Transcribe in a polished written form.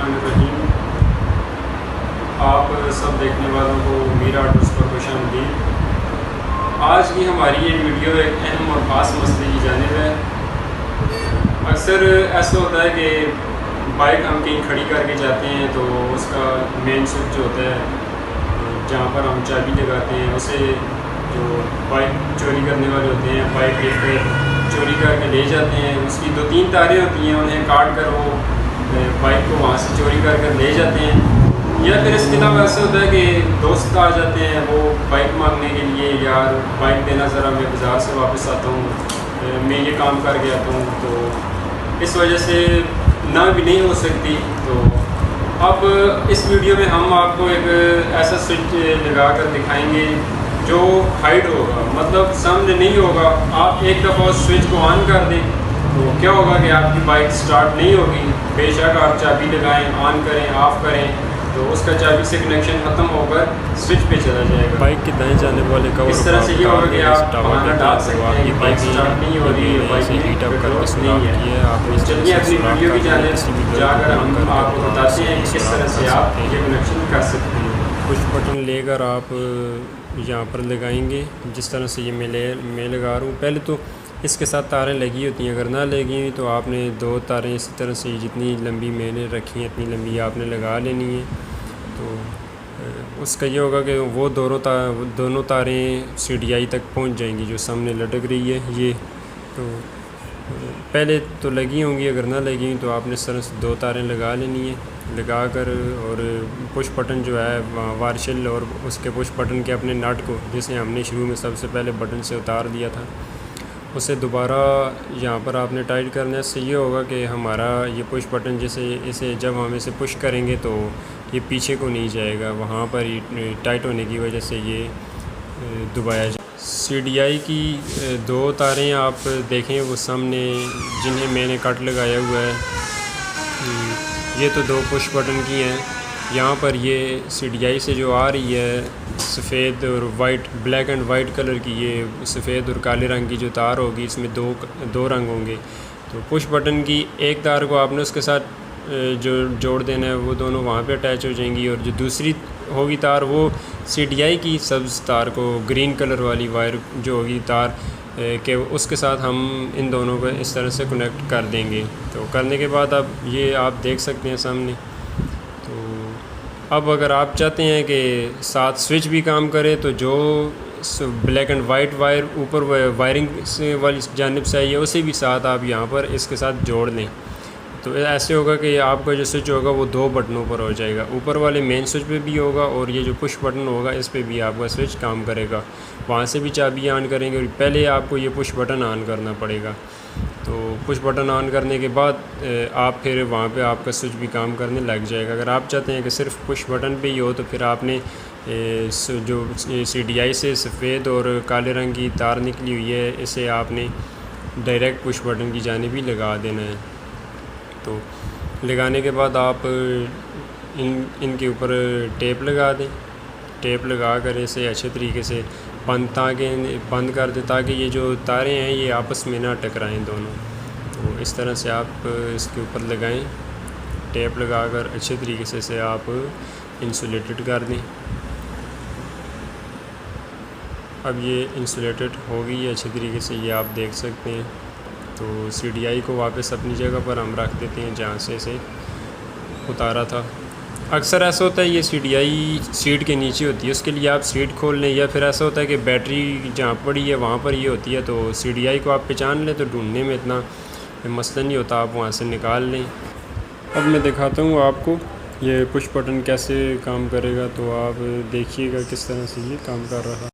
बिस्मिल्लाहिर्रहमानिर्रहीम। आप सब देखने वालों को मीरा ऑटोज़ पर खुशामदीद। आज की हमारी ये वीडियो एक अहम और ख़ास मसले की जानिब है। अक्सर ऐसा होता है कि बाइक हम कहीं खड़ी करके जाते हैं तो उसका मेन स्विच जो होता है जहाँ पर हम चाबी लगाते हैं उसे जो बाइक चोरी करने वाले होते हैं बाइक लेकर चोरी करके ले जाते हैं। उसकी 2-3 तारें होती हैं, उन्हें काट कर वो बाइक को वहाँ से चोरी कर ले जाते हैं। या फिर इसके अलावा ऐसा होता है कि दोस्त आ जाते हैं वो बाइक मांगने के लिए, यार बाइक देना ज़रा, मैं बाज़ार से वापस आता हूँ, मैं ये काम करके आता हूँ, तो इस वजह से ना भी नहीं हो सकती। तो अब इस वीडियो में हम आपको एक ऐसा स्विच लगा कर दिखाएँगे जो हाइड होगा, मतलब सामने नहीं होगा। आप एक दफ़ा उस स्विच को ऑन कर दें तो क्या होगा कि आपकी बाइक स्टार्ट नहीं होगी। बेशक आप चाबी लगाएं, ऑन करें, ऑफ़ करें, तो उसका चाबी से कनेक्शन ख़त्म होकर स्विच पे चला जाएगा। बाइक के दाएं जाने वाले का इस तरह से ये होगा कि आप बहाना डाल सकते हैं कि बाइक स्टार्ट नहीं हो रही है, बाइक हीट अप कर नहीं है। चलिए अपनी वीडियो की जानिब जाकर हम आपको बताते हैं कि किस तरह से आप ये कनेक्शन कर सकते हैं। पुश बटन लेकर आप यहाँ पर लगाएंगे, जिस तरह से ये मैं लगा रहा हूँ। पहले तो इसके साथ तारें लगी होती हैं, अगर ना लगी हुई तो आपने 2 तारें इसी तरह से जितनी लंबी मैंने रखी हैं इतनी लंबी आपने लगा लेनी है। तो उसका ये होगा कि वो दोनों तारें CDI तक पहुँच जाएंगी जो सामने लटक रही है ये। तो पहले तो लगी होंगी, अगर ना लगी हुई तो आपने इस तरह से 2 तारें लगा लेनी है। लगा कर और पुश बटन जो है वार्शल और उसके पुश बटन के अपने नट को, जिसे हमने शुरू में सबसे पहले बटन से उतार दिया था, उसे दोबारा यहाँ पर आपने टाइट करना है। इससे ये होगा कि हमारा ये पुश बटन जैसे इसे जब हम इसे पुश करेंगे तो ये पीछे को नहीं जाएगा, वहाँ पर ही टाइट होने की वजह से ये दबाया जाए। CDI की 2 तारें आप देखें वो सामने जिन्हें मैंने कट लगाया हुआ है, ये तो 2 पुश बटन की हैं। यहाँ पर ये CDI से जो आ रही है सफ़ेद और white, black and white colour की, ये सफ़ेद और काले रंग की जो तार होगी, इसमें दो रंग होंगे। तो पुश बटन की एक तार को आपने उसके साथ जो जोड़ देना है, वो दोनों वहाँ पे अटैच हो जाएंगी, और जो दूसरी होगी तार वो CDI की सब्ज़ तार को, ग्रीन कलर वाली वायर जो होगी तार के, उसके साथ हम इन दोनों को इस तरह से कनेक्ट कर देंगे। तो करने के बाद अब ये आप देख सकते हैं सामने। तो अब अगर आप चाहते हैं कि साथ स्विच भी काम करे तो जो ब्लैक एंड वाइट वायर ऊपर वायरिंग से वाली जानिब से आई है उसे भी साथ आप यहाँ पर इसके साथ जोड़ लें। तो ऐसे होगा कि आपका जो स्विच होगा वो 2 बटनों पर हो जाएगा, ऊपर वाले मेन स्विच पे भी होगा और ये जो पुश बटन होगा इस पे भी आपका स्विच काम करेगा। वहाँ से भी चाबी ऑन करेंगे और पहले आपको ये पुश बटन ऑन करना पड़ेगा। तो पुश बटन ऑन करने के बाद आप फिर वहाँ पे आपका स्विच भी काम करने लग जाएगा। अगर आप चाहते हैं कि सिर्फ पुश बटन पे ही हो तो फिर आपने जो CDI से सफ़ेद और काले रंग की तार निकली हुई है, इसे आपने डायरेक्ट पुश बटन की जानिब ही लगा देना है। तो लगाने के बाद आप इनके ऊपर टेप लगा दें। टेप लगा कर इसे अच्छे तरीके से बंद कर दें ताकि ये जो तारें हैं ये आपस में ना टकराएं दोनों। तो इस तरह से आप इसके ऊपर लगाएं, टेप लगा कर अच्छे तरीके से इसे आप इंसुलेटेड कर दें। अब ये इंसुलेटेड हो गई है अच्छे तरीके से, ये आप देख सकते हैं। तो CDI को वापस अपनी जगह पर हम रख देते हैं जहाँ से इसे उतारा था। अक्सर ऐसा होता है ये CDI सीट के नीचे होती है, उसके लिए आप सीट खोल लें, या फिर ऐसा होता है कि बैटरी जहाँ पड़ी है वहाँ पर ये होती है। तो CDI को आप पहचान लें तो ढूंढने में इतना मसला नहीं होता, आप वहाँ से निकाल लें। अब मैं दिखाता हूँ आपको ये पुश बटन कैसे काम करेगा, तो आप देखिएगा किस तरह से ये काम कर रहा है।